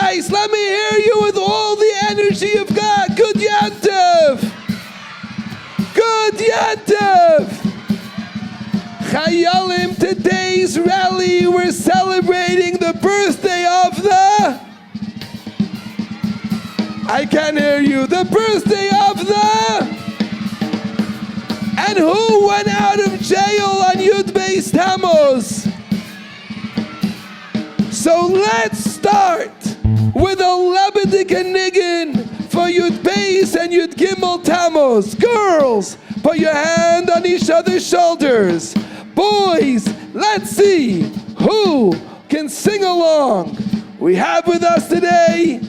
Nice. Let me hear you with all the energy of God. Good Yantiv. Good Yantiv. Chayalim, today's rally, we're celebrating the birthday of the... I can't hear you. The birthday of the... And who went out of jail on Yud Beis Tammuz? So let's start with a Lebedik and Niggin for Yud Beis and Yud Gimel Tammuz. Girls, put your hand on each other's shoulders. Boys, let's see who can sing along. We have with us today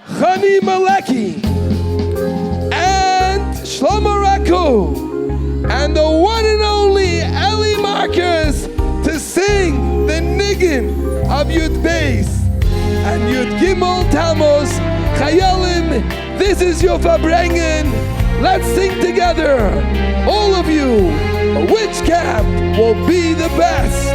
Chani Maleki and Shlomo Raku and the one and only Eli Marcus to sing the Niggin of Yud Beis and Yud Gimel Tammuz. Chayalim, this is your Verbringen. Let's sing together. All of you, which camp will be the best?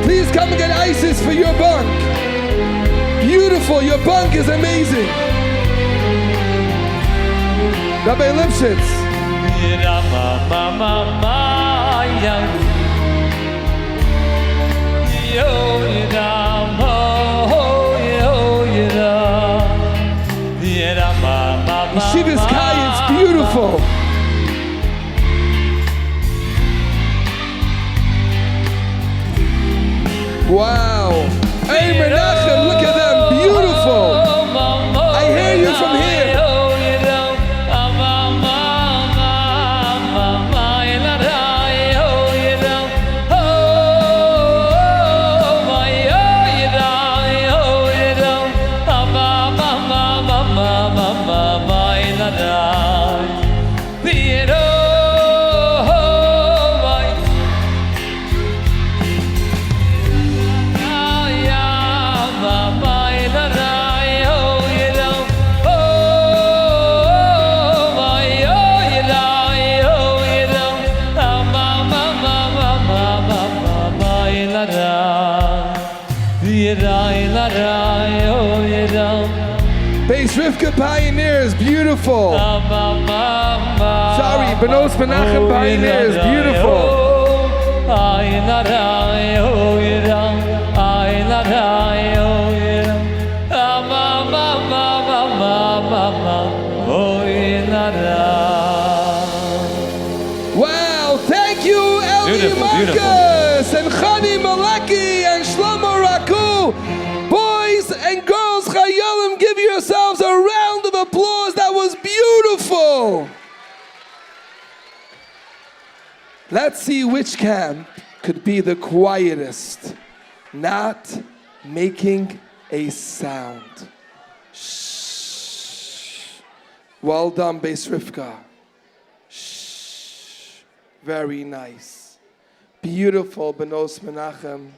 Please come and get ISIS for your bunk. Beautiful, your bunk is amazing. Rabbi Lipschitz. Yeshiva's Kai, it's beautiful. Wow. Hey, Menachem, look at them. Beautiful. I hear you from here. Beis Rivka Pioneers, beautiful. Sorry, Benos Menachem Pioneers, beautiful. Ayin aray oyra, ayin aray oyra, ma ma ma ma ma ma ma, oyin aray. Wow, thank you, Eli Beautiful, Marcus and Chani Maleki and Shlomo Raku. Boys and girls, Chayalim, give yourselves a round of applause. That was beautiful. Let's see which camp could be the quietest, not making a sound. Shh. Well done, Beis Rivka. Shh. Very nice. Beautiful, Benos Menachem.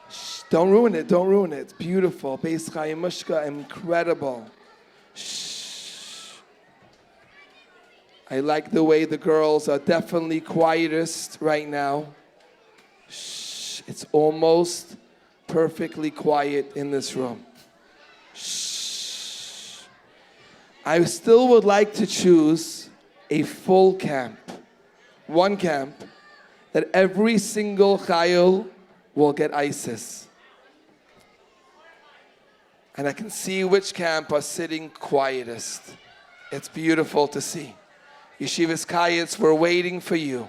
Shh. Don't ruin it, don't ruin it. Beautiful. Beis Chaim Mushka, incredible. Shh. I like the way the girls are definitely quietest right now. Shh. It's almost perfectly quiet in this room. Shh. I still would like to choose a full camp. One camp that every single chayil will get ISIS. And I can see which camp are sitting quietest. It's beautiful to see. Yeshivas Kayetz, we're waiting for you.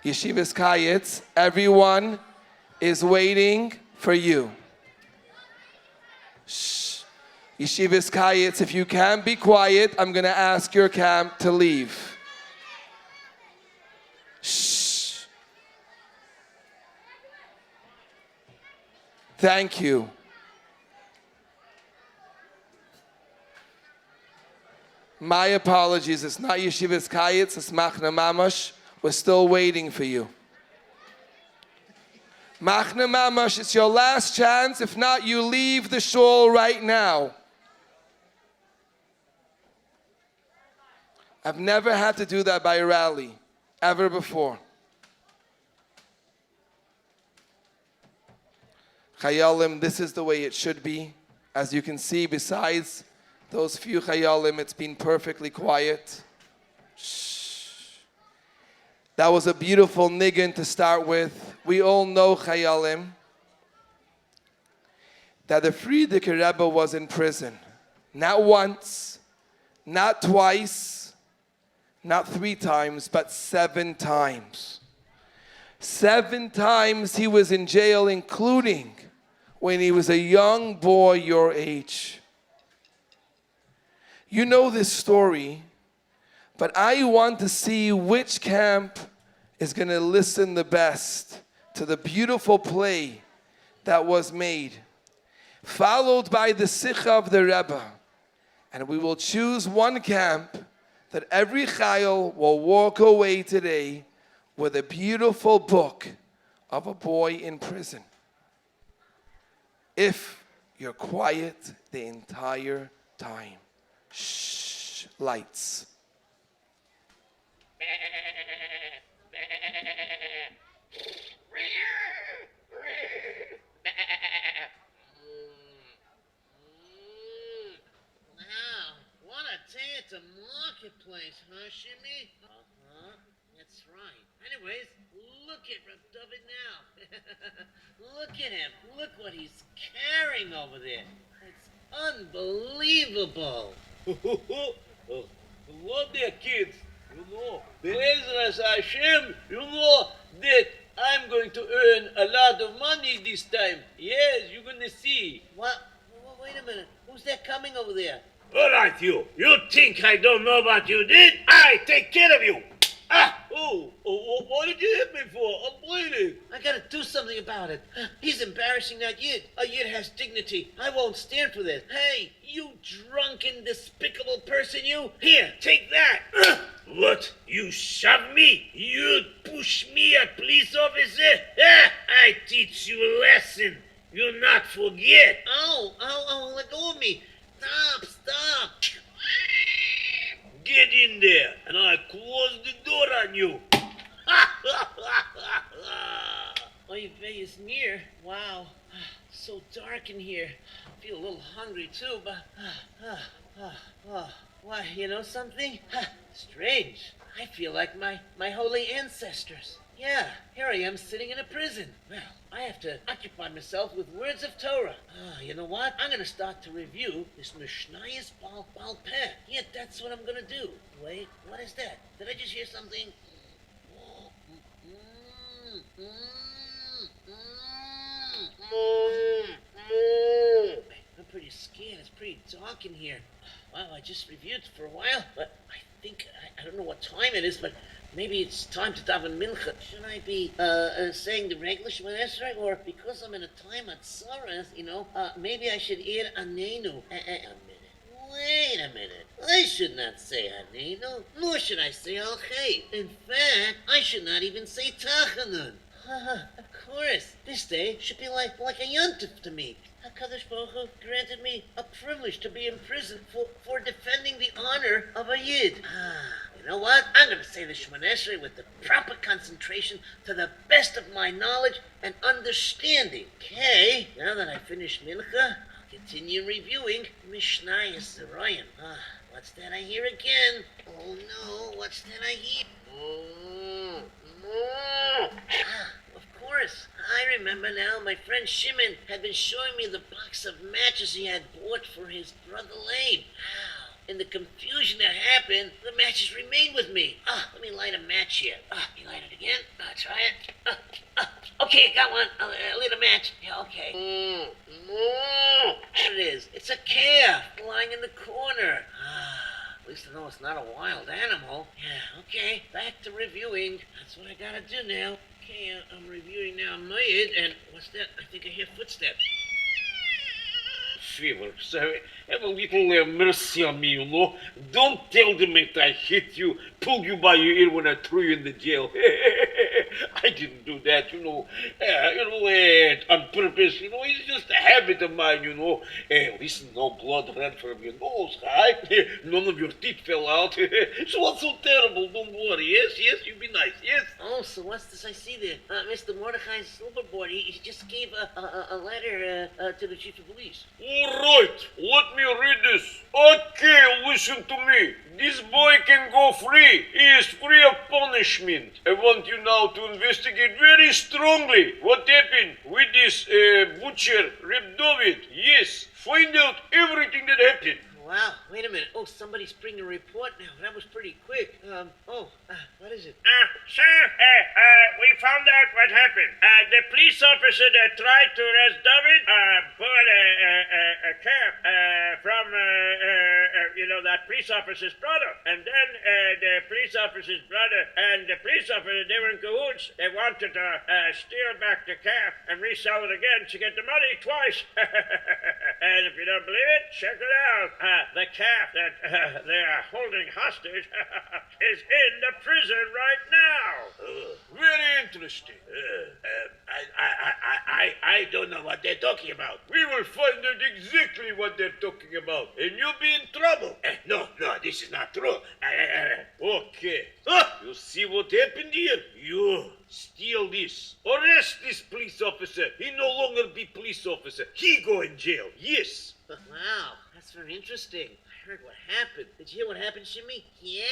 Yeshivas Kayetz, everyone is waiting for you. Shh. Yeshivas Kayetz, if you can't be quiet, I'm going to ask your camp to leave. Shh. Thank you. My apologies, it's not Yeshivas Kayetz, it's Machna Mamash. We're still waiting for you. Machna Mamash, it's your last chance. If not, you leave the shul right now. I've never had to do that by a rally, ever before. Chayalim, this is the way it should be. As you can see, besides those few chayalim, it's been perfectly quiet. Shh. That was a beautiful niggin to start with. We all know, chayalim, that the Frierdiker Rebbe was in prison. Not once, not twice, not 3 times, but 7 times. 7 times he was in jail, including when he was a young boy your age. You know this story, but I want to see which camp is going to listen the best to the beautiful play that was made, followed by the Sikha of the Rebbe. And we will choose one camp that every chayil will walk away today with a beautiful book of a boy in prison. If you're quiet the entire time. Shh, lights. Wow, what a day at the marketplace, huh, Shimmy? Uh-huh, that's right. Anyways, look at David now. Look at him. Look what he's carrying over there. It's unbelievable. Hello there, kids. You know, Be'ezras Hashem, you know that I'm going to earn a lot of money this time. Yes, you're going to see. What? Wait a minute. Who's that coming over there? All right, you. You think I don't know what you did? I take care of you. What did you hit me for? I'm bleeding. I gotta do something about it. He's embarrassing that Yid. A Yid has dignity. I won't stand for this. Hey, you drunken, despicable person, you. Here, take that. What? You shove me? You push me, a police officer? I teach you a lesson. You not forget. Oh, let go of me. Stop. Get in there, and I'll close the door on you. Oy vey is near. Wow. So dark in here. I feel a little hungry too, but... Why, you know something? Strange. I feel like my holy ancestors. Yeah, here I am sitting in a prison. Well, I have to occupy myself with words of Torah. You know what? I'm going to start to review this Mishnayos Baal Peh. Yeah, that's what I'm going to do. Wait, what is that? Did I just hear something? I'm pretty scared. It's pretty dark in here. Wow, I just reviewed for a while, but I think, I don't know what time it is, but maybe it's time to daven mincha. Should I be saying the regular Shemona Esrei, or because I'm in a time at Saras, maybe I should add Anenu. Wait a minute. I should not say Anenu, nor should I say Al Chai. In fact, I should not even say Tachanun. Of course, this day should be like a yontif to me. HaKadosh Baruch Hu granted me a privilege to be in prison for defending the honor of a Yid. You know what? I'm going to say the Shemona Esrei with the proper concentration to the best of my knowledge and understanding. Okay, now that I finished Mincha, I'll continue reviewing Mishnayos Zerayim. What's that I hear again? Oh no, what's that I hear? Of course, I remember now. My friend Shimon had been showing me the box of matches he had bought for his brother Leib. In the confusion that happened, the matches remained with me. Let me light a match here. You light it again? Try it. Okay, got one. I'll lit a match. Yeah, okay. There it is. It's a calf lying in the corner. At least I know it's not a wild animal. Yeah, okay. Back to reviewing. That's what I gotta do now. Okay, I'm reviewing now Mayid, and what's that? I think I hear footsteps. Favor, sir, have a little mercy on me, Don't tell them that I hit you, pulled you by your ear when I threw you in the jail. I didn't do that, on purpose, it's just a habit of mine, Listen, no blood ran from your nose, right? None of your teeth fell out. So what's so terrible? Don't worry, yes, you be nice, yes? Oh, so what's this I see there? Mr. Mordechai's silverboard, he just gave a letter to the chief of police. All right, let me read this. Okay, listen to me. This boy can go free. He is free of punishment. I want you now to investigate very strongly what happened with this butcher, Reb David. Yes, find out everything that happened. Wow, wait a minute. Oh, somebody's bringing a report now. That was pretty quick. What is it? Sir, we found out what happened. The police officer that tried to arrest David bought a calf from, that police officer's brother. And then the police officer's brother and the police officer, they were in cahoots. They wanted to steal back the calf and resell it again to get the money twice. And if you don't believe it, check it out. The calf that they are holding hostage is in the prison right now. Very interesting. I don't know what they're talking about. We will find out exactly what they're talking about, and you'll be in trouble. No, this is not true. Okay. You see what happened here? You steal this. Arrest this police officer. He no longer be police officer. He go in jail. Yes. Wow, that's very interesting. I heard what happened. Did you hear what happened, Shimmy? Yeah.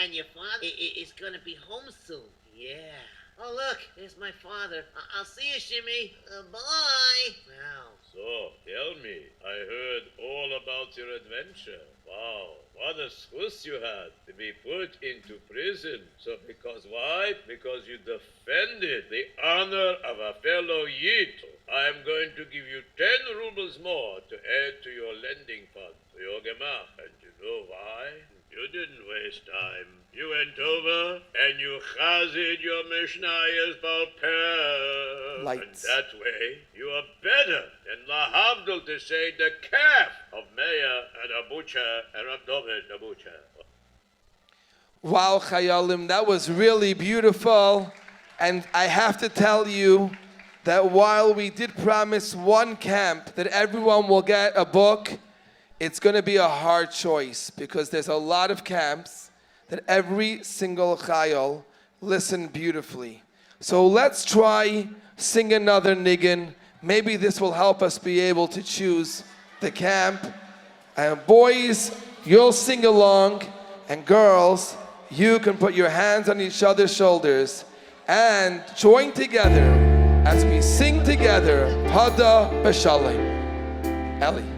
And your father is going to be home soon. Yeah. Oh, look, there's my father. I'll see you, Shimmy. Bye. Wow. So, tell me, I heard all about your adventure. Wow, what a schuss you had to be put into prison. So because why? Because you defended the honor of a fellow Yid. I am going to give you 10 rubles more to add to your lending fund, to your gemach. And you know why? You didn't waste time. You went over and you chazid your Mishnayos Baal Peh. Lights. And that way, you are better than lahavdil to say the calf of Meir and Abucha and Rab David Abucha. Wow, Chayalim, that was really beautiful. And I have to tell you that while we did promise one camp that everyone will get a book, it's going to be a hard choice because there's a lot of camps that every single Chayal listened beautifully. So let's try sing another niggin. Maybe this will help us be able to choose the camp. And boys, you'll sing along. And girls, you can put your hands on each other's shoulders and join together as we sing together Pada B'Shalem. Eli.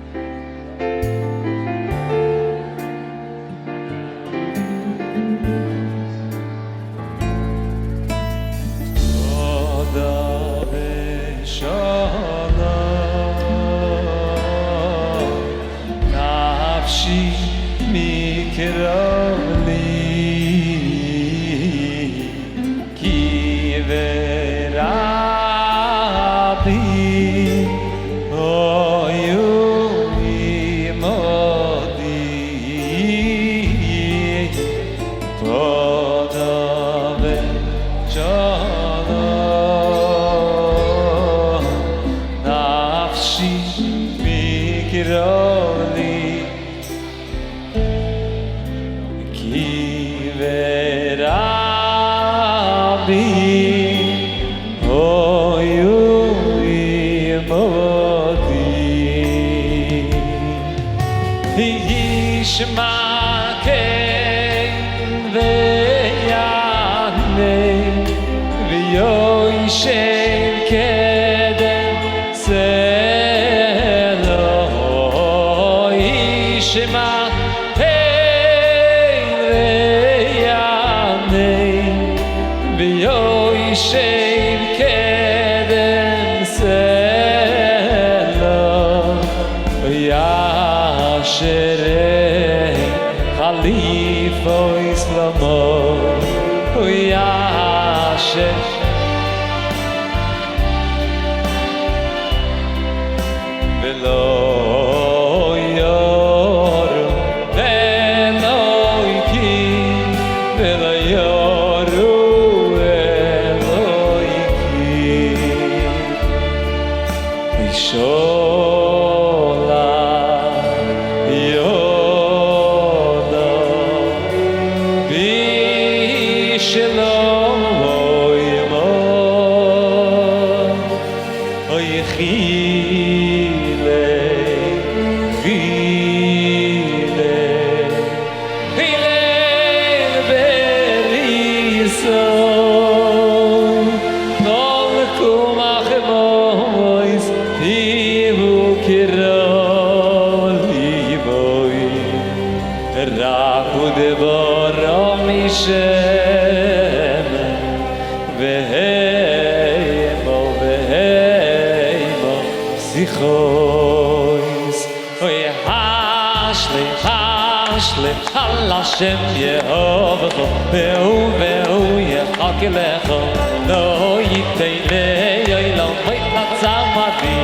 Hashem Yehovah, Ve'u Yechakelecho, Lo Yitele Yoilom, V'yitlatzamati,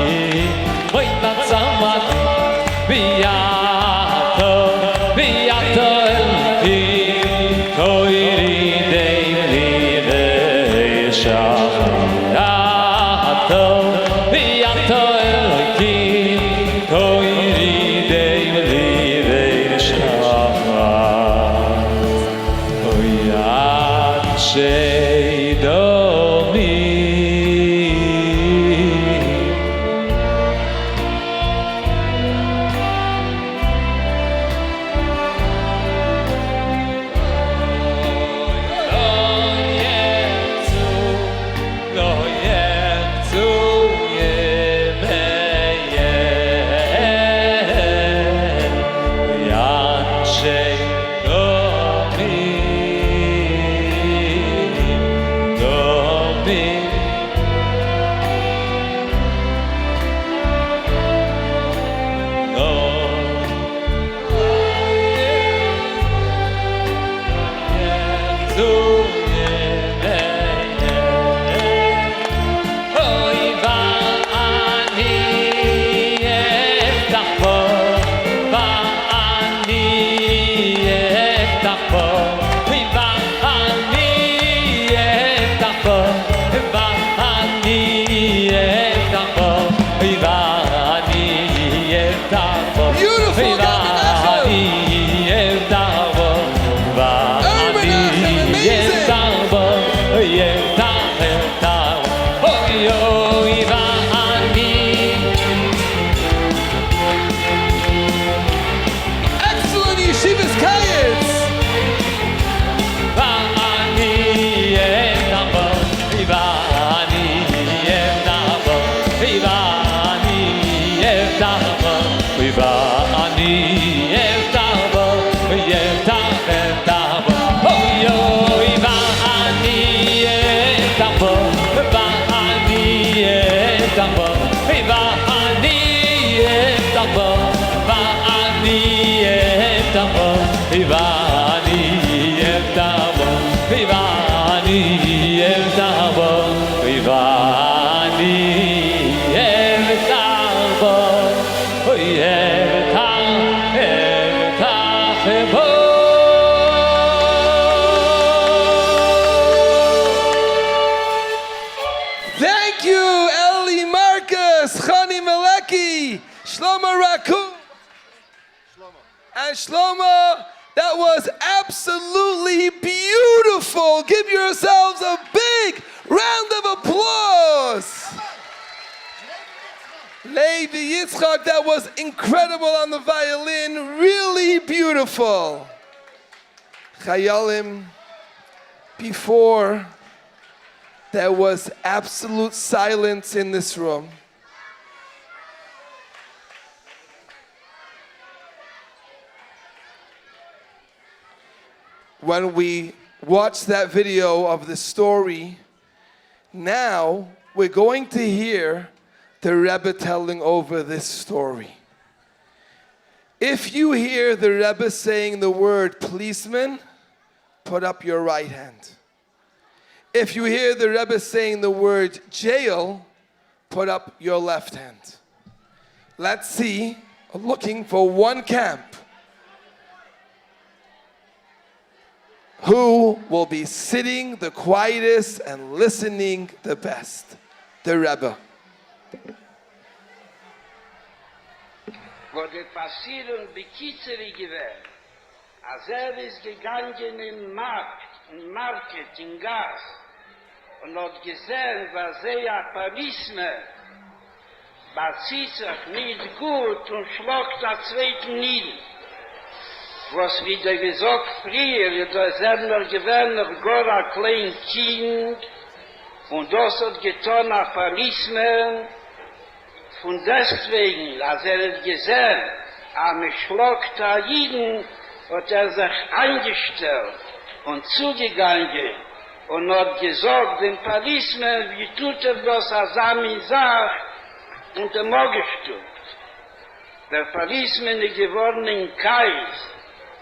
V'yato Elohim, Koiri Deivli Ve'yeshachato, V'yato Elohim, Koiri Deivli ואני אפתח בו, אפתח בו, אוי אוי, ואני אפתח בו, ואני אפתח בו, ואני אפתח בו, ואני אפתח בו, ואני אפתח בו, ואני אפתח בו, ואני אפתח בו, אוי אפתח בו. Thank you, Eli Marcus, Chani Maleki, Shlomo Raku. And Shlomo, that was absolutely beautiful. Give yourselves a big round of applause. Levi Yitzchak, that was incredible on the violin, really beautiful. Chayalim, before there was absolute silence in this room. When we watched that video of the story, now we're going to hear the Rebbe telling over this story. If you hear the Rebbe saying the word policeman, put up your right hand. If you hear the Rebbe saying the word jail, put up your left hand. Let's see, looking for one camp. Who will be sitting the quietest and listening the best? The Rebbe. Wo die Passierung bekitzeri gewährt, als ist gegangen in Market, in Gas, und hat gesehen, was ein Policeman bezieht sich nicht gut und schlägt das zweiten nieder. Was wieder gesagt früher, da sind wir gewöhnlich gar ein kleines Kind, und das hat getan ein Policeman. Und deswegen, als hat gesehen, am Schlag der Jiden, hat sich eingestellt und zugegangen und hat gesagt, dem Policeman, wie tut das als Ami sagt, und Morgenstund. Der Policeman ist geworden in Kais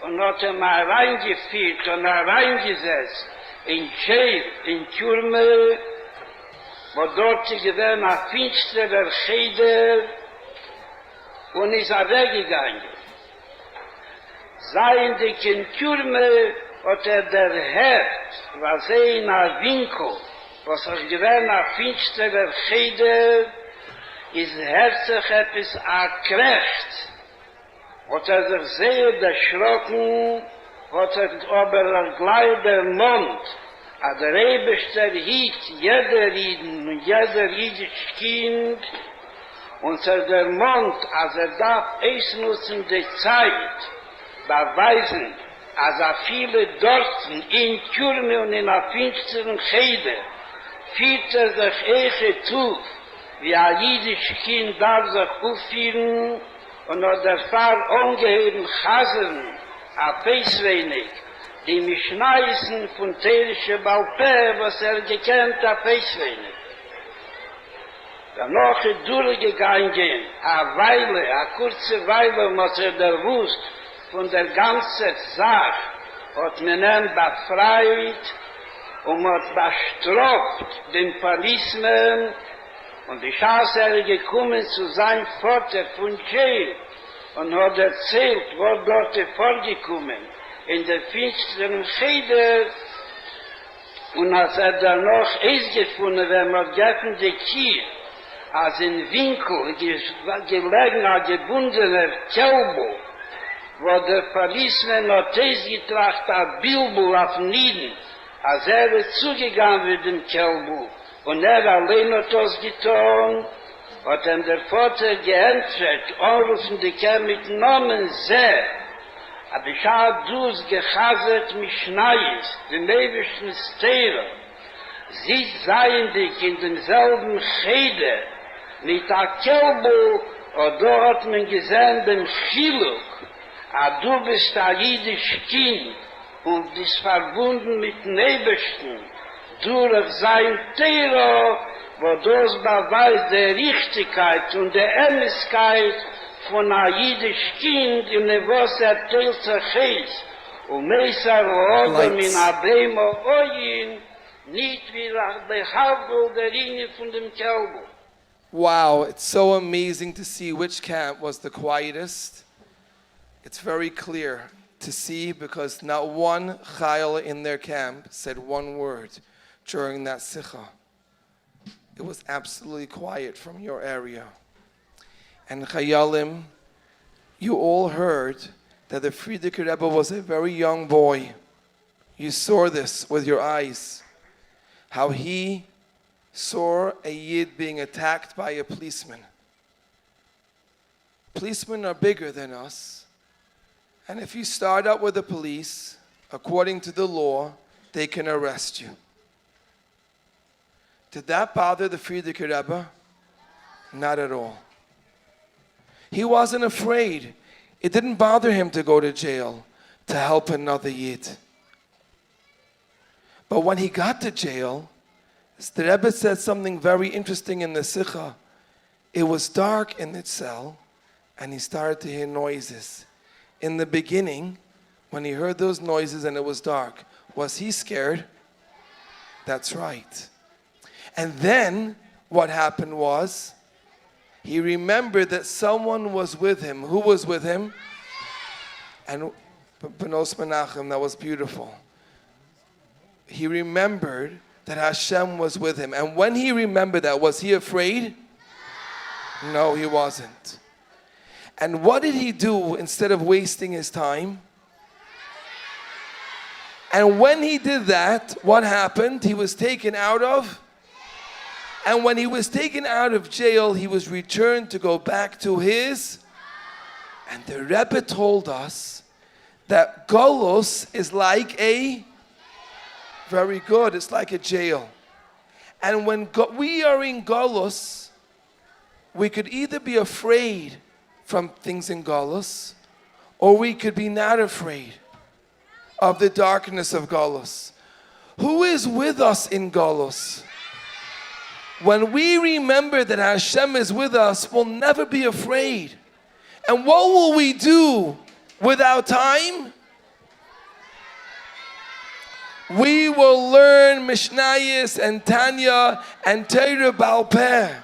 und hat mal reingeführt und reingesetzt in Jail, in Türme, wo dort gewesen ein finsterer Cheder und ist weggegangen. Seien die in Türme hat der Herd, was in einem Winkel, was gewesen ein finsterer Cheder, ist herzlich etwas erkräft. Hat sich sehr erschrocken, hat aber gleich der Mund, a der Rebester hielt jeder Rieden und jeder jüdisch Kind und der Mund, als darf es nutzen die Zeit, beweisen, als viele Dorten in Türme und in der finsteren Cheder fühlt sich echt zu, wie ein jüdisch Kind darf sich aufführen und hat der Pfarr ungeheben Chasern, a Peiswenig, die Mischneisen von Terische Balpe, was gekannt hat, Peiswenig. Danach ist durchgegangen, a kurze Weile, muss der Wust von der ganzen Sache, hat man ihn befreit und hat bestraft den Policeman und die Schaße gekommen zu sein Vater von Jail und hat erzählt, wo dort vorgekommen in der finsteren Cheder und als danach gefunden, wenn man geöffnet die Kier, als in Winkel gelegen ein gebundener Kelbo, wo der Policeman hat getracht ein Bilbo auf Nieden, als ist zugegangen mit dem Kelbo und allein hat das getan, hat ihm der Vater geantwortet, anrufen die Kerl mit Namen sehr, aber ich habe dus gechazert mich Schneis, den ewigsten Stehler. Sie seien dich in demselben Cheder, mit der Kelbo Und da hat man gesehen dem Chiluk, du bist ein jüdisch Kind und bist verbunden mit Nebesten, durch sein Terror, wo das beweist der Richtigkeit und der Ehrlichkeit von einem jüdischen Kind, in der was teilt sich heiß. Und Meister Rodem in Abema Oyin, nicht wie der Hauptgold der Linie von dem Kelbo. Wow, it's so amazing to see which camp was the quietest. It's very clear to see because not one chayil in their camp said one word during that sikha. It was absolutely quiet from your area. And chayalim, you all heard that the Frierdiker Rebbe was a very young boy. You saw this with your eyes. How he saw a Yid being attacked by a policeman. Policemen are bigger than us. And if you start out with the police, according to the law, they can arrest you. Did that bother the Frierdiker Rebbe? Not at all. He wasn't afraid. It didn't bother him to go to jail to help another Yid. But when he got to jail, the Rebbe said something very interesting in the Sikha. It was dark in the cell, and he started to hear noises. In the beginning, when he heard those noises and it was dark, was he scared? That's right. And then what happened was, he remembered that someone was with him. Who was with him? And Benos Menachem, that was beautiful. He remembered that Hashem was with him. And when he remembered that, was he afraid? No, he wasn't. And what did he do instead of wasting his time? And when he did that, what happened? He was taken out of. And when he was taken out of jail, he was returned to go back to his. And the Rebbe told us that Golos is like a, very good, it's like a jail. And when we are in Golos, we could either be afraid from things in Golos, or we could be not afraid of the darkness of Golos. Who is with us in Golos? When we remember that Hashem is with us, we'll never be afraid. And what will we do with our time? We will learn Mishnayos and Tanya and Torah Baal Peh.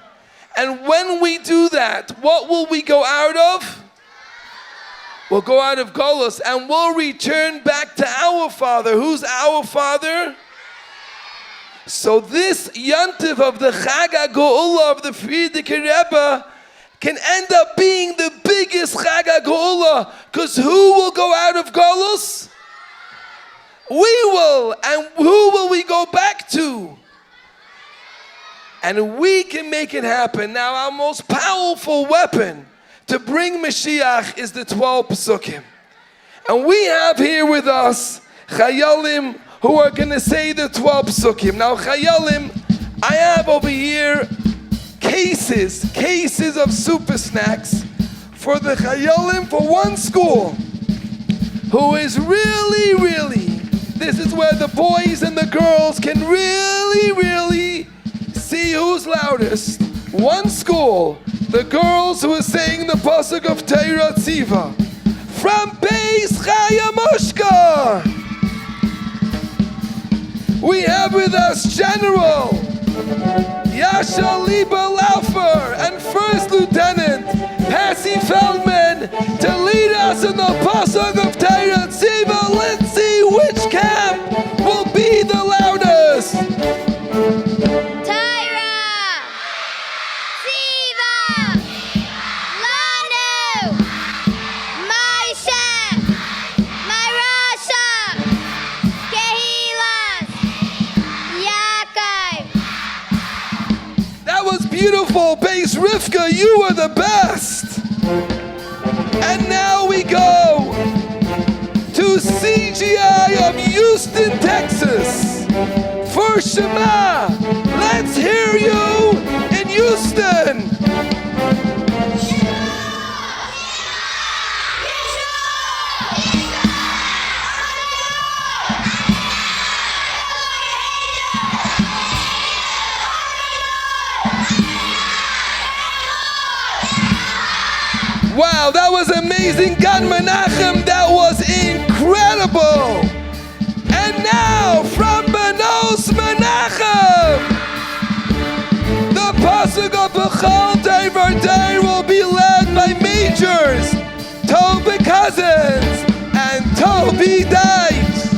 And when we do that, what will we go out of? We'll go out of Golos and we'll return back to our Father. Who's our Father? So this Yantiv of the Chag HaGeula of the Frierdiker Rebbe can end up being the biggest Chag HaGeula, because who will go out of Golos? We will. And who will we go back to? And we can make it happen. Now our most powerful weapon to bring Mashiach is the 12 Pesukim. And we have here with us Chayalim who are going to say the 12 Pesukim. Now Chayalim, I have over here cases of super snacks for the Chayalim for one school who is really, this is where the boys and the girls can really see who's loudest. One school, the girls who are saying the pasuk of Torah Tziva from Beis Chayamushka. We have with us General Yasha Liba Laufer and First Lieutenant Passy Feldman to lead us in the pasuk of Torah Tziva. Let's see which camp will be the loudest. Beautiful Beis Rivka, you are the best. And now we go to CGI of Houston, Texas for Shema. Let's hear you in Houston. Wow, that was amazing. God Menachem, that was incredible. And now, from Benos Menachem, the Pasuk of Bechol Devar Day will be led by Majors, Toby Cousins, and Toby Dice.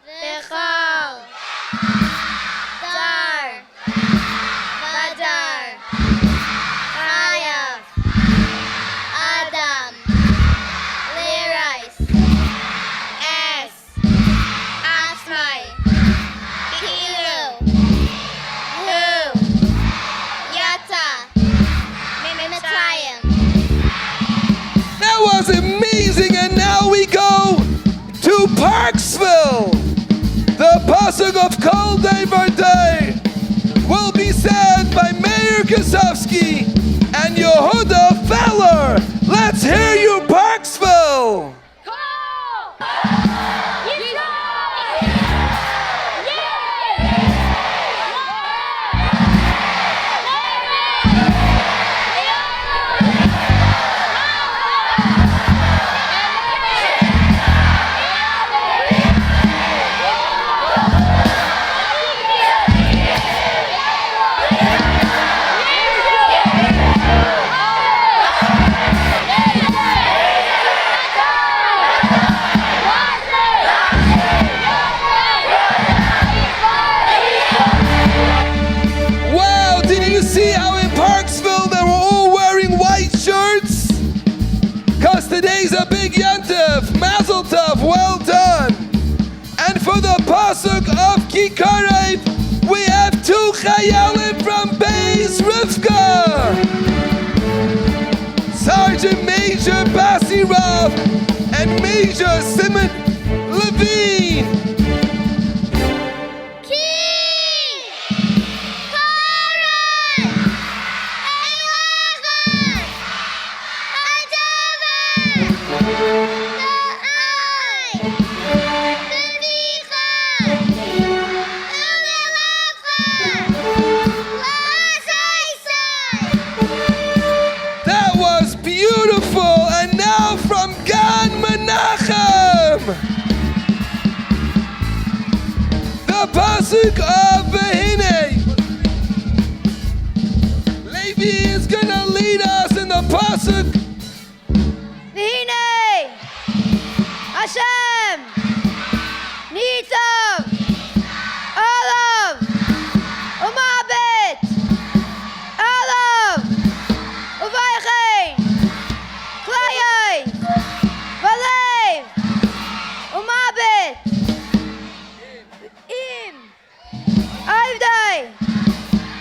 Bechol, Dar, Badar, Chayav, Adam, Lirais, Es, Asmai, Kilu, Hu, Yata, Mimitayim. That was amazing, and now we go to Parksville. The Pasuk of Kol Devar Day will be said by Meir Kosovsky and Yehuda Feller. Let's hear you, Parksville. Wow, did you see how in Parksville they were all wearing white shirts? Because today's a big Yantiv. Mazel Tov, well done. And for the Pasuk of Kikarev, we have two Chayalim from Beis Rivka. Sergeant Major Basirov and Major Simon Levine. That was beautiful. And now from Gan Menachem, the Pasuk of Vehine. Levi is gonna lead us in the Pasuk. V'hinei, Hashem, Nitzav, Olav, Umabit, Olav, Uvaychein, Klayai, Valev, Umabit, Im, Avdai,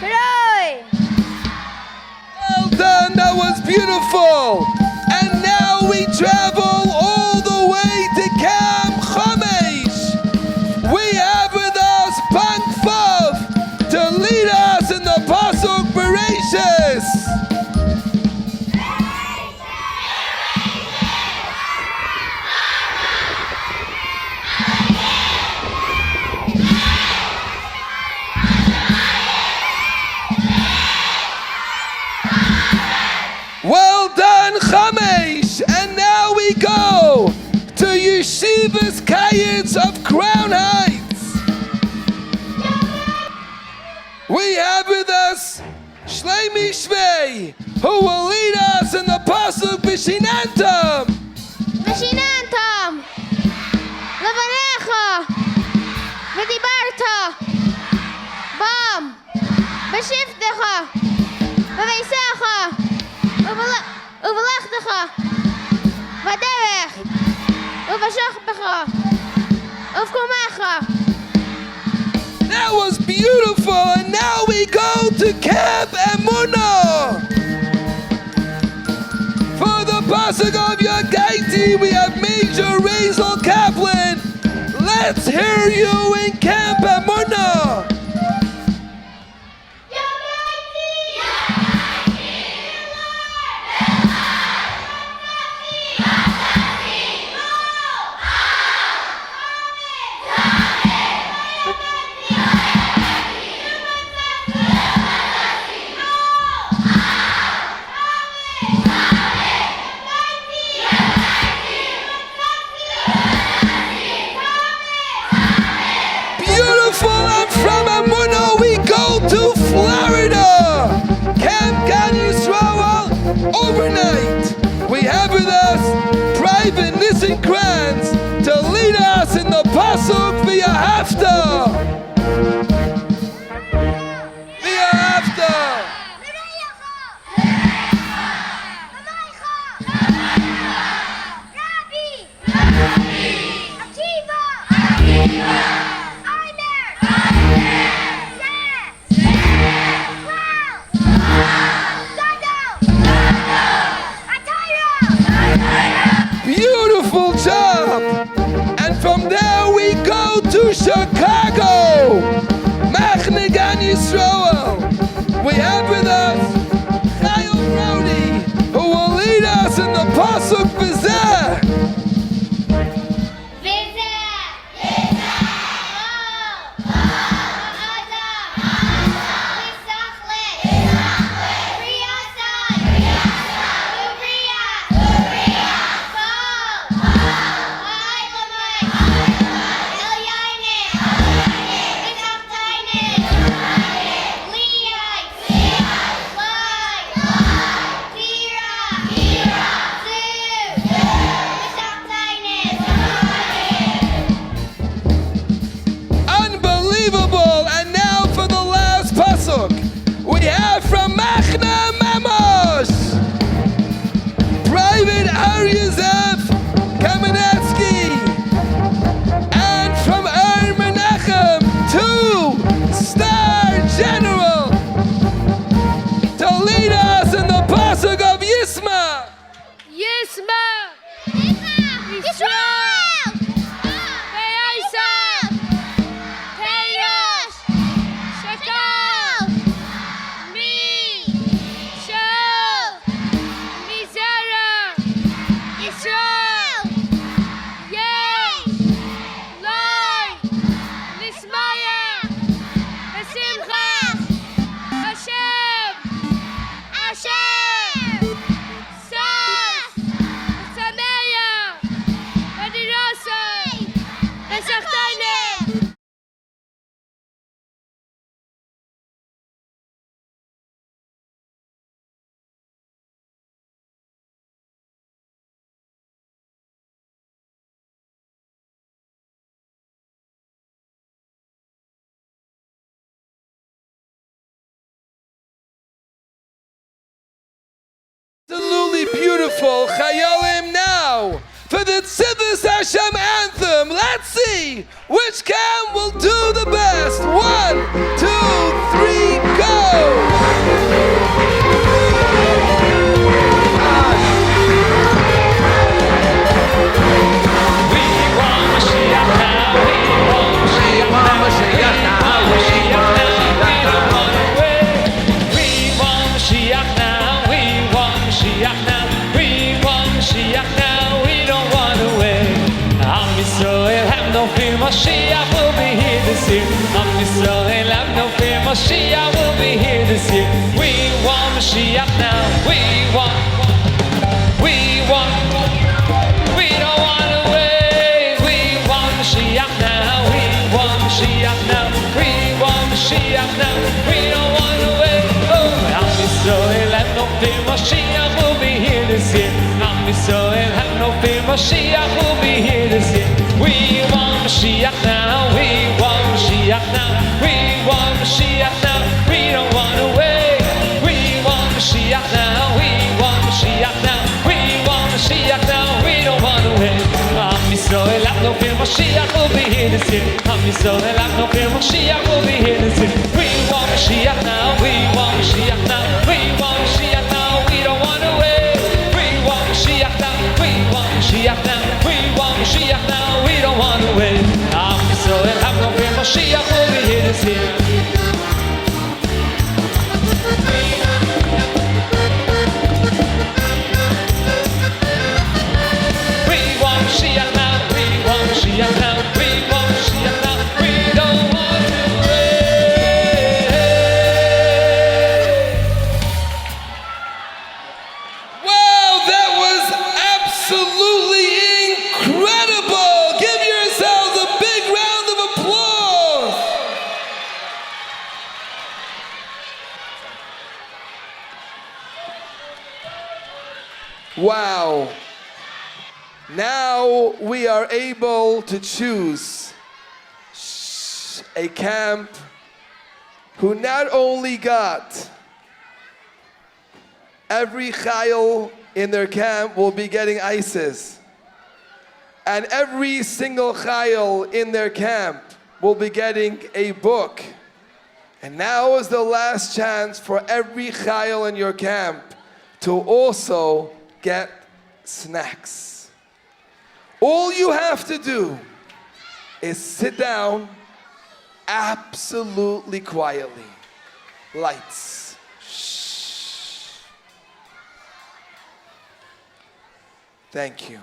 Karoi. Well done, that was beautiful. And now we travel all the way to Camp Chamesh. We have with us Bank Fav to lead us in the Pasuk Bereshis. Well done, Chamesh. And now we go to Yeshivas Kayitz of Crown Heights. We have with us Shleimi Shvei, who will lead us in the Pasuk B'Shinantam. V'shinantam, Levanecha, V'dibarta, Bam, V'shiftecha, V'veisecha, Uvelachtecha, V'derech, Uvashachbecha, Uvkumecha. That was beautiful. And now we go to Camp Emunah. For the Pasuk of Yagaiti, we have Major Razel Kaplan. Let's hear you in Camp Emunah. overnight, we have with us Private Nissen Kranz to lead us in the Pasuk via Hafta. Via Hafta. Beautiful job! And from there we go to Chicago! Machnegan Yisrael! We have with us Chayil Brody, who will lead us in the Pasuk V'zeh! Unbelievable! And now for the last pasuk, we have from Machna Mamos, Private Aryazef Kamenetsky, and from Er Menachem, 2-star general, to lead us in the pasuk of Yisma. Yisma! Yisrael! Absolutely beautiful Chayalim now for the Tzivos Hashem anthem. Let's see which cam will do the best. 1, 2, 3, go! Mashiach will be here this year. Am Yisrael, have no fear. Mashiach will be here this year. We want Mashiach now. We want. We don't want to wait. We want Mashiach now. We want Mashiach now. We want Mashiach now. We don't want to wait. Oh, Am Yisrael, have no fear. Mashiach will be here this year. Am Yisrael, have no fear. Mashiach will be here this year. We want Mashiach now, we want Mashiach now, we want Mashiach now, we don't want to wait. We want Mashiach now, we want Mashiach now, we want Mashiach now, we don't want to wait. Am Yisrael, have no fear, Mashiach will be here this year. Am Yisrael, have no fear, Mashiach will be here this year. We want Mashiach now, we want Mashiach now, we want Mashiach now, we don't want to wait. We want Mashiach now, we want Mashiach now, we want Mashiach now, we don't want to wait. Am Yisrael, have no fear, Mashiach will be here this year. We want Mashiach now, we want Mashiach now, we want Mashiach now, we don't want to wait. Wow, that was absolutely incredible! Give yourselves a big round of applause! Wow. Now we are able to choose a camp who not only got every chayil in their camp will be getting ISIS, and every single chayil in their camp will be getting a book. And now is the last chance for every chayil in your camp to also get snacks. All you have to do is sit down absolutely quietly. Lights. Shh. Thank you.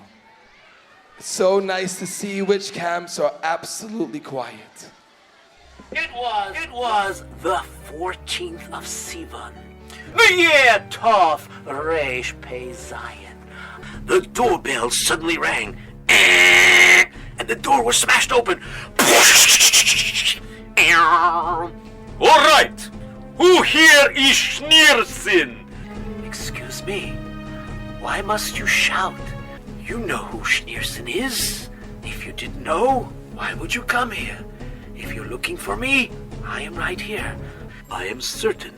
It's so nice to see which camps are absolutely quiet. It was the 14th of Sivan, the year Tov Reish Pei Zayin. The doorbell suddenly rang, and the door was smashed open. All right, who here is Schneerson? Excuse me, why must you shout? You know who Schneerson is. If you didn't know, why would you come here? If you're looking for me, I am right here. I am certain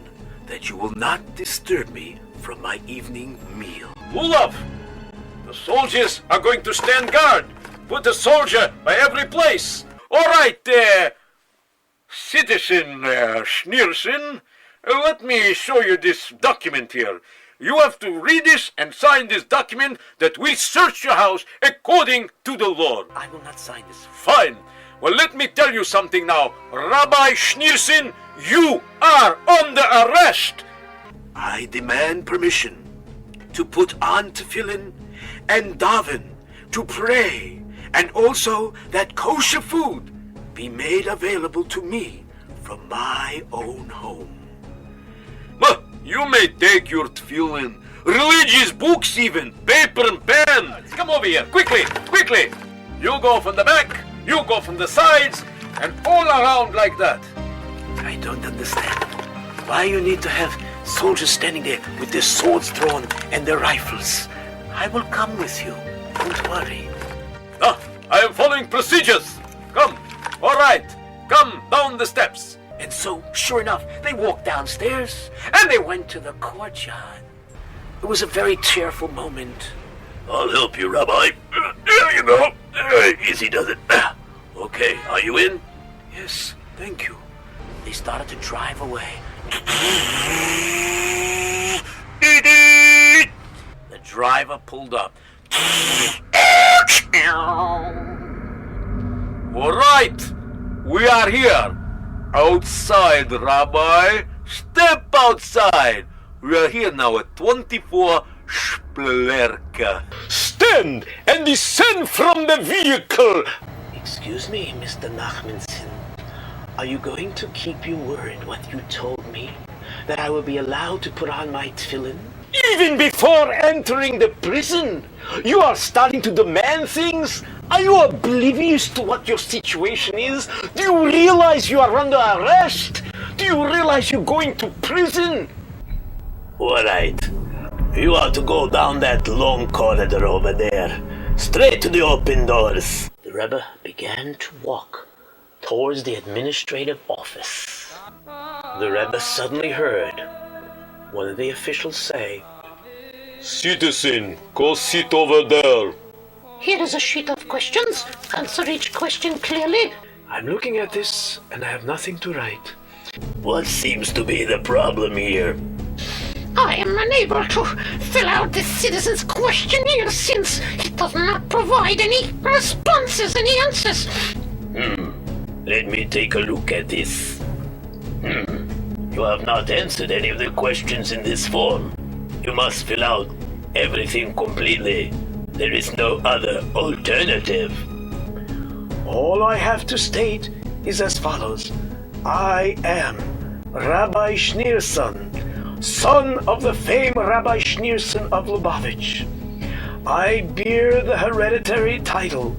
that you will not disturb me from my evening meal. Lulav, the soldiers are going to stand guard. Put a soldier by every place. All right, Citizen Schneerson, let me show you this document here. You have to read this and sign this document that we search your house according to the law. I will not sign this. Fine. Well, let me tell you something now. Rabbi Schneerson, you are under arrest. I demand permission to put on tefillin and daven, to pray, and also that kosher food be made available to me from my own home. You may take your tefillin, religious books even, paper and pen. Come over here, quickly, quickly. You go from the back, you go from the sides, and all around like that. I don't understand why you need to have soldiers standing there with their swords drawn and their rifles. I will come with you. Don't worry. I am following procedures. Come. All right. Come down the steps. And so, sure enough, they walked downstairs and they went to the courtyard. It was a very cheerful moment. I'll help you, Rabbi. Easy does it. Okay, are you in? Yes, thank you. They started to drive away. The driver pulled up. All right. We are here. Outside, Rabbi. Step outside. We are here now at 24 Splerka. Stand and descend from the vehicle. Excuse me, Mr. Nachmanson. Are you going to keep your word, what you told me? That I will be allowed to put on my tefillin? Even before entering the prison, you are starting to demand things? Are you oblivious to what your situation is? Do you realize you are under arrest? Do you realize you're going to prison? All right. You are to go down that long corridor over there, straight to the open doors. The Rebbe began to walk towards the administrative office. The Rebbe suddenly heard one of the officials say, Citizen, go sit over there. Here is a sheet of questions. Answer each question clearly. I'm looking at this and I have nothing to write. What seems to be the problem here? I am unable to fill out the citizen's questionnaire since it does not provide any responses, any answers. Let me take a look at this. You have not answered any of the questions in this form. You must fill out everything completely. There is no other alternative. All I have to state is as follows. I am Rabbi Schneerson, son of the famed Rabbi Schneerson of Lubavitch. I bear the hereditary title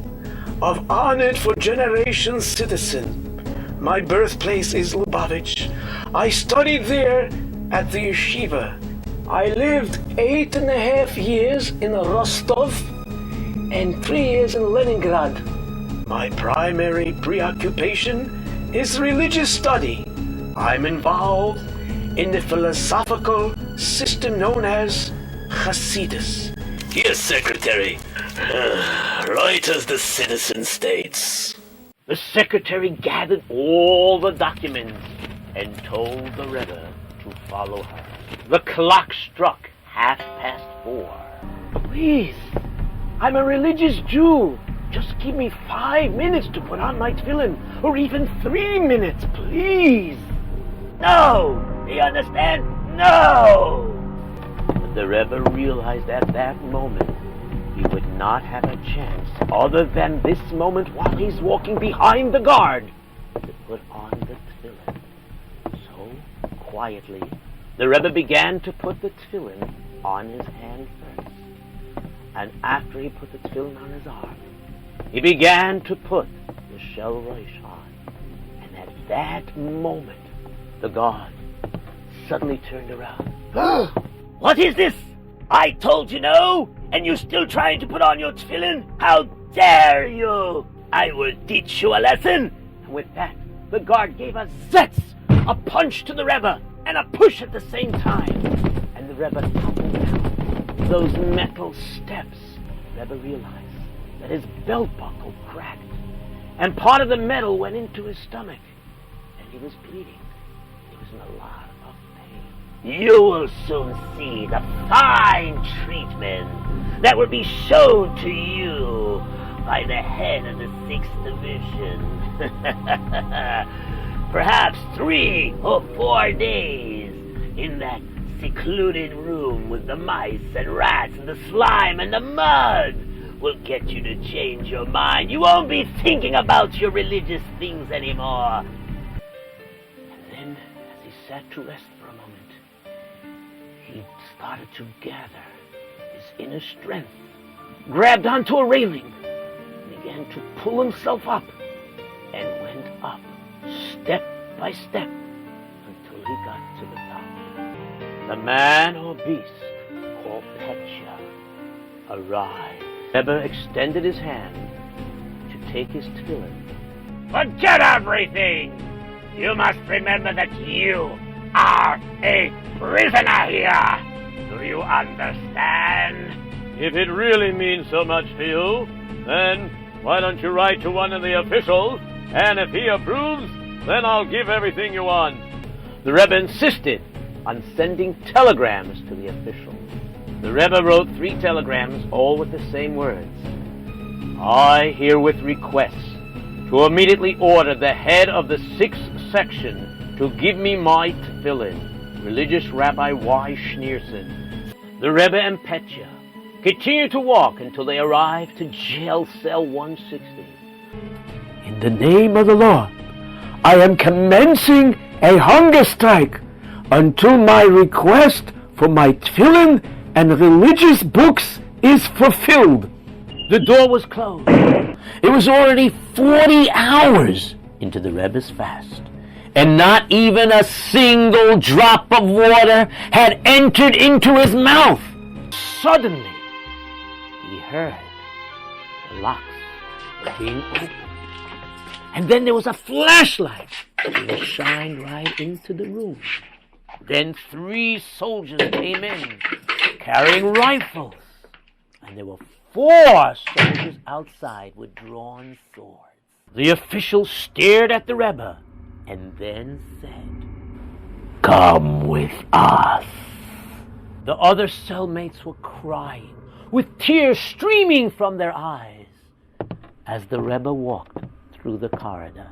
of honored for generations citizen. My birthplace is Lubavitch. I studied there at the yeshiva. I lived 8.5 years in Rostov and 3 years in Leningrad. My primary preoccupation is religious study. I'm involved in the philosophical system known as Hasidus. Yes, Secretary. Right as the citizen states. The secretary gathered all the documents and told the Rebbe to follow her. The clock struck 4:30. Please, I'm a religious Jew. Just give me 5 minutes to put on my tefillin, or even 3 minutes, please. No! Do you understand? No! But the Rebbe realized at that moment he would not have a chance other than this moment while he's walking behind the guard to put on the tefillin. So, quietly, the Rebbe began to put the tefillin on his hand first. And after he put the tefillin on his arm, he began to put the shel rosh on. And at that moment, the guard suddenly turned around. What is this? I told you no, and you're still trying to put on your tefillin? How dare you! I will teach you a lesson. And with that, the guard gave a zetz, a punch to the Rebbe, and a push at the same time. And the Rebbe tumbled down those metal steps. The Rebbe realized that his belt buckle cracked, and part of the metal went into his stomach, and he was bleeding. He was in a lot of pain. You will soon see the fine treatment that will be shown to you by the head of the 6th Division. Perhaps 3 or 4 days in that secluded room with the mice and rats and the slime and the mud will get you to change your mind. You won't be thinking about your religious things anymore. And then, as he sat to rest for a moment, he started to gather his inner strength, grabbed onto a railing, began to pull himself up, and went up, step by step, until he got to the top. The man or beast called Petya arrived. Rebbe extended his hand to take his tefillin. Forget everything! You must remember that you are a prisoner here! Do you understand? If it really means so much to you, then why don't you write to one of the officials, and if he approves, then I'll give everything you want. The Rebbe insisted on sending telegrams to the officials. The Rebbe wrote 3 telegrams, all with the same words. I herewith request to immediately order the head of the 6th section to give me my tefillin, Religious Rabbi Y. Schneerson. The Rebbe and Petya continued to walk until they arrived to jail cell 160. In the name of the Lord, I am commencing a hunger strike until my request for my tefillin and religious books is fulfilled. The door was closed. It was already 40 hours into the Rebbe's fast, and not even a single drop of water had entered into his mouth. Suddenly, he heard the locks were being opened, and then there was a flashlight that shined right into the room. Then 3 soldiers came in, carrying rifles, and there were 4 soldiers outside with drawn swords. The official stared at the Rebbe and then said, "Come with us." The other cellmates were crying, with tears streaming from their eyes, as the Rebbe walked through the corridor.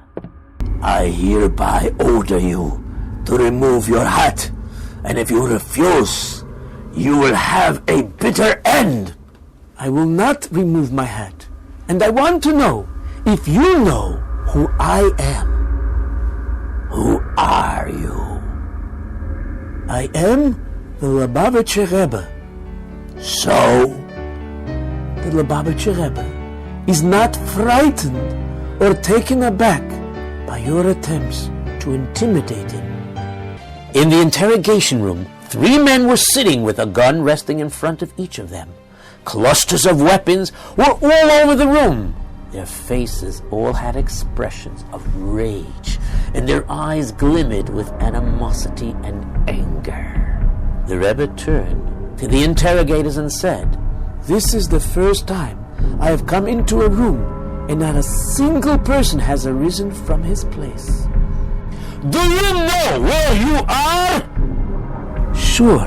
I hereby order you to remove your hat, and if you refuse, you will have a bitter end. I will not remove my hat, and I want to know if you know who I am. Who are you? I am the Lubavitcher Rebbe. So? The Lubavitcher Rebbe is not frightened or taken aback by your attempts to intimidate him. In the interrogation room, 3 men were sitting with a gun resting in front of each of them. Clusters of weapons were all over the room. Their faces all had expressions of rage, and their eyes glimmered with animosity and anger. The Rebbe turned to the interrogators and said, "This is the first time I have come into a room and not a single person has arisen from his place. Do you know where you are?" "Sure,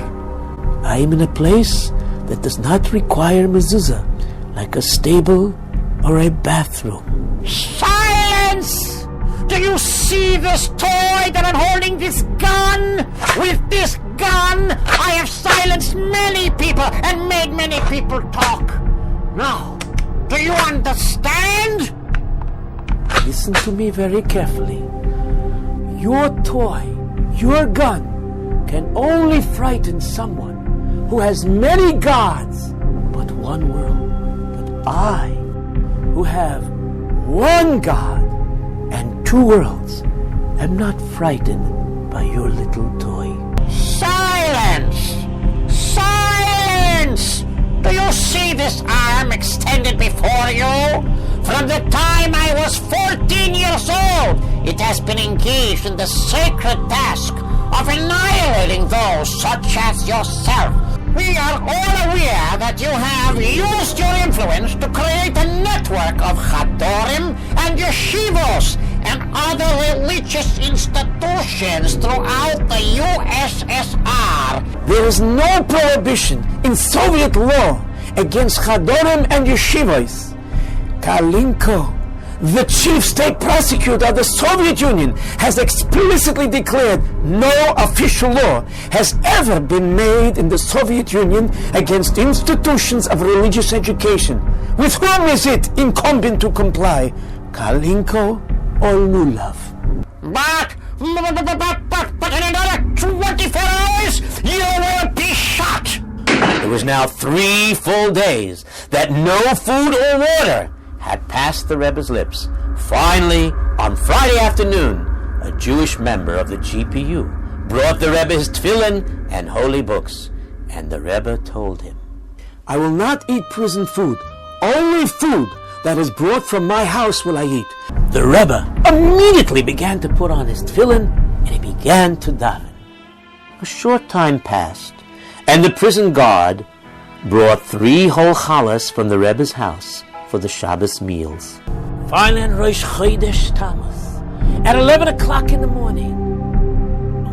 I am in a place that does not require mezuzah, like a stable or a bathroom." Silence! Do you see this toy that I'm holding, this gun? With this gun, I have silenced many people and made many people talk. Now, do you understand? Listen to me very carefully. Your toy, your gun, can only frighten someone who has many gods, but one world. But I, who have one God and 2 worlds, am not frightened by your little toy. Silence! Silence! Do you see this arm extended before you? From the time I was 14 years old, it has been engaged in the sacred task of annihilating those such as yourself. We are all aware that you have used your influence to create a network of chadorim and yeshivos and other religious institutions throughout the USSR. There is no prohibition in Soviet law against chadorim and yeshivos. Kalinko, the chief state prosecutor of the Soviet Union, has explicitly declared no official law has ever been made in the Soviet Union against institutions of religious education. With whom is it incumbent to comply, Kalinko or Lulav? But in another 24 hours, you will be shot. It was now 3 full days that no food or water had passed the Rebbe's lips. Finally, on Friday afternoon, a Jewish member of the GPU brought the Rebbe his tefillin and holy books, and the Rebbe told him, "I will not eat prison food. Only food that is brought from my house will I eat." The Rebbe immediately began to put on his tefillin, and he began to daven. A short time passed, and the prison guard brought 3 whole challahs from the Rebbe's house for the Shabbos meals. Finally, on Rosh Chodesh Tammuz, at 11 o'clock in the morning,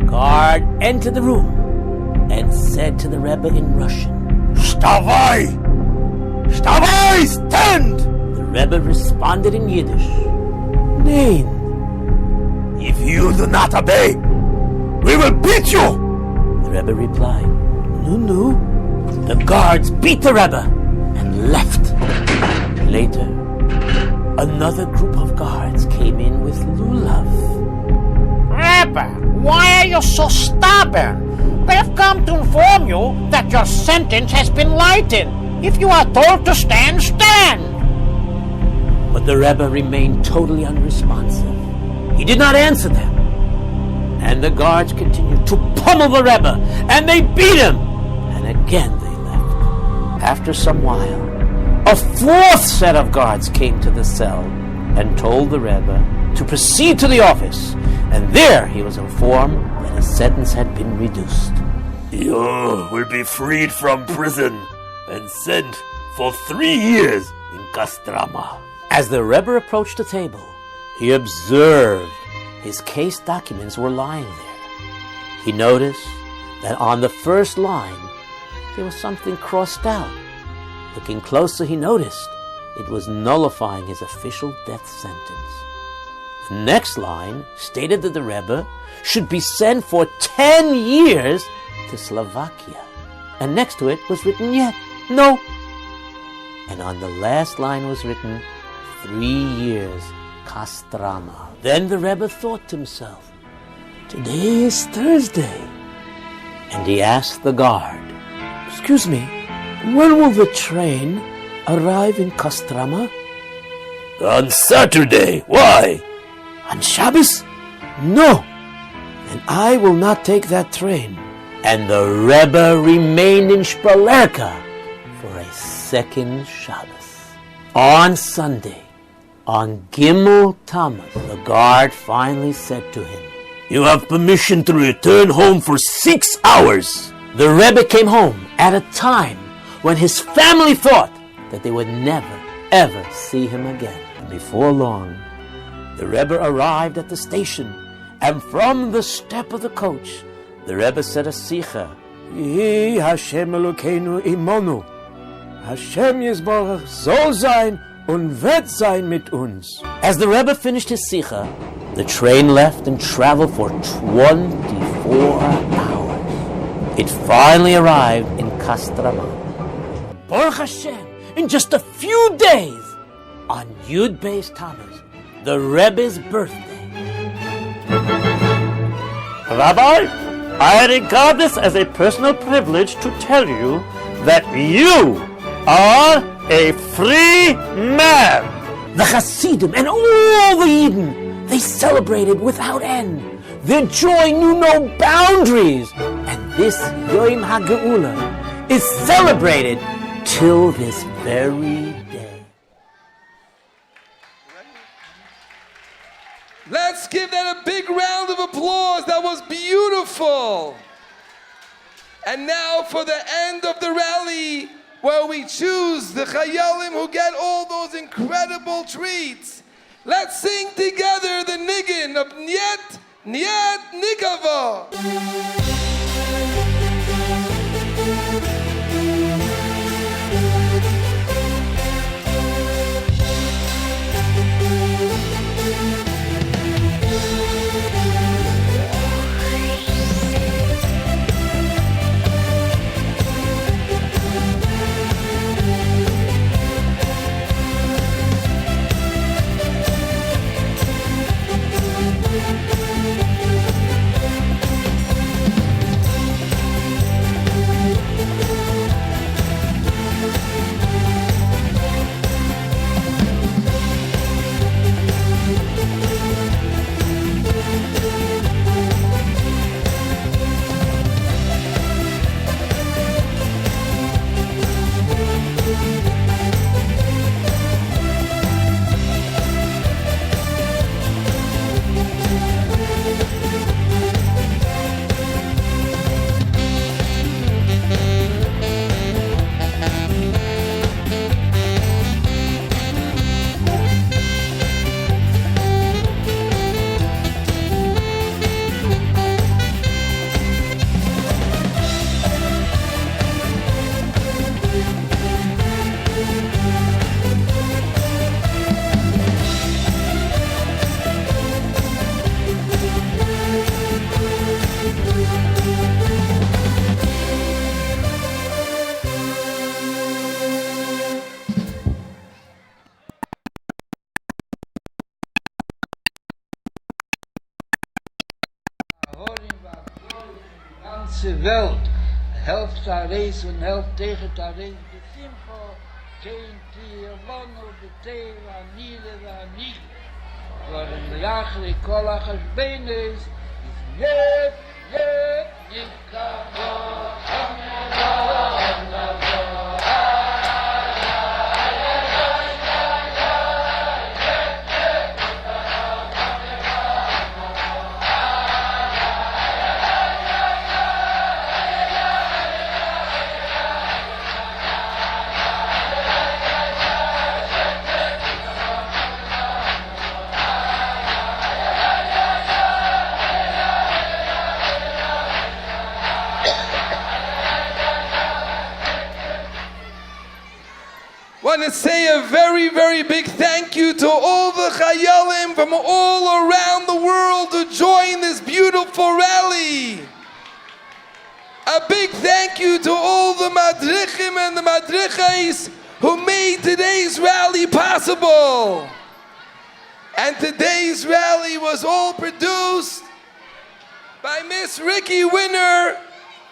a guard entered the room and said to the Rebbe in Russian, "Stavai! Stavai! Stand!" The Rebbe responded in Yiddish, "Nein." "If you do not obey, we will beat you!" The Rebbe replied, "No." The guards beat the Rebbe and left. Later, another group of guards came in with lulav. Rebbe, why are you so stubborn? We have come to inform you that your sentence has been lightened. If you are told to stand, stand. But the Rebbe remained totally unresponsive. He did not answer them. And the guards continued to pummel the Rebbe, and they beat him. And again they left. After some while, a 4th set of guards came to the cell and told the Rebbe to proceed to the office, and there he was informed that his sentence had been reduced. "You will be freed from prison and sent for 3 years in Kostroma." As the Rebbe approached the table, he observed his case documents were lying there. He noticed that on the first line there was something crossed out. Looking closer, he noticed it was nullifying his official death sentence. The next line stated that the Rebbe should be sent for 10 years to Slovakia. And next to it was written, "Yet, no." And on the last line was written, 3 years, Kostroma. Then the Rebbe thought to himself, "Today is Thursday." And he asked the guard, "Excuse me, when will the train arrive in Kostroma?" "On Saturday. Why?" "On Shabbos? No. And I will not take that train. and the Rebbe remained in Shpalerka for a second Shabbos. On Sunday, on Gimel Tammuz, the guard finally said to him, "You have permission to return home for 6 hours." The Rebbe came home at a time when his family thought that they would never, ever see him again. And before long, the Rebbe arrived at the station, and from the step of the coach, the Rebbe said a sicha, "Yehi Hashem Elokeinu imonu. Hashem Yisborach soll sein und wird sein mit uns." As the Rebbe finished his sicha, the train left and traveled for 24 hours. It finally arrived in Kastraman. Baruch Hashem, in just a few days, on Yud Beis Tammuz, the Rebbe's birthday. Rabbi, I regard this as a personal privilege to tell you that you are a free man. The Hasidim and all the Yidden, they celebrated without end. Their joy knew no boundaries. And this Yom HaGeula is celebrated till this very day. Let's give that a big round of applause. That was beautiful. And now for the end of the rally, where we choose the Chayalim who get all those incredible treats. Let's sing together the niggin of Niet, Niet, Nikava. ganze Welt helft der Reis und helft tegen der Reis. De Simcha, kein Tier, Lono, de Teva, Nile, Nile. Voor een jachli kolach als benes is net, nikavo, want to say a very, very big thank you to all the Chayalim from all around the world who joined this beautiful rally. A big thank you to all the Madrichim and the Madrichais who made today's rally possible. And today's rally was all produced by Miss Ricky Winner,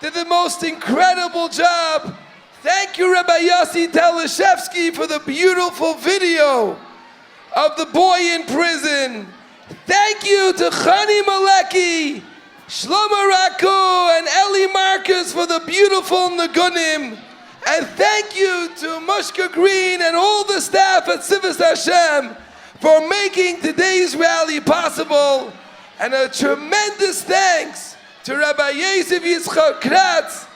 did the most incredible job. Thank you, Rabbi Yossi Teleshevsky, for the beautiful video of the boy in prison. Thank you to Chani Maleki Shlomo Raku and Eli Marcus for the beautiful Nagunim. And thank you to Mushka Green and all the staff at Tzivos Hashem for making today's rally possible. And a tremendous thanks to Rabbi Yosef Yitzchak Kratz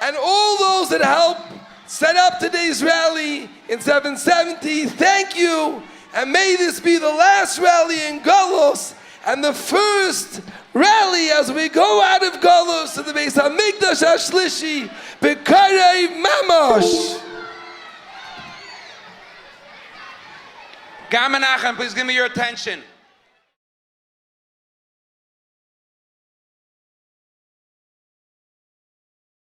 and all those that helped set up today's rally in 770. Thank you, and may this be the last rally in Golos and the first rally as we go out of Golos to the Beis Hamikdash HaShlishi B'karei Mamash. Gam Menachem, please give me your attention.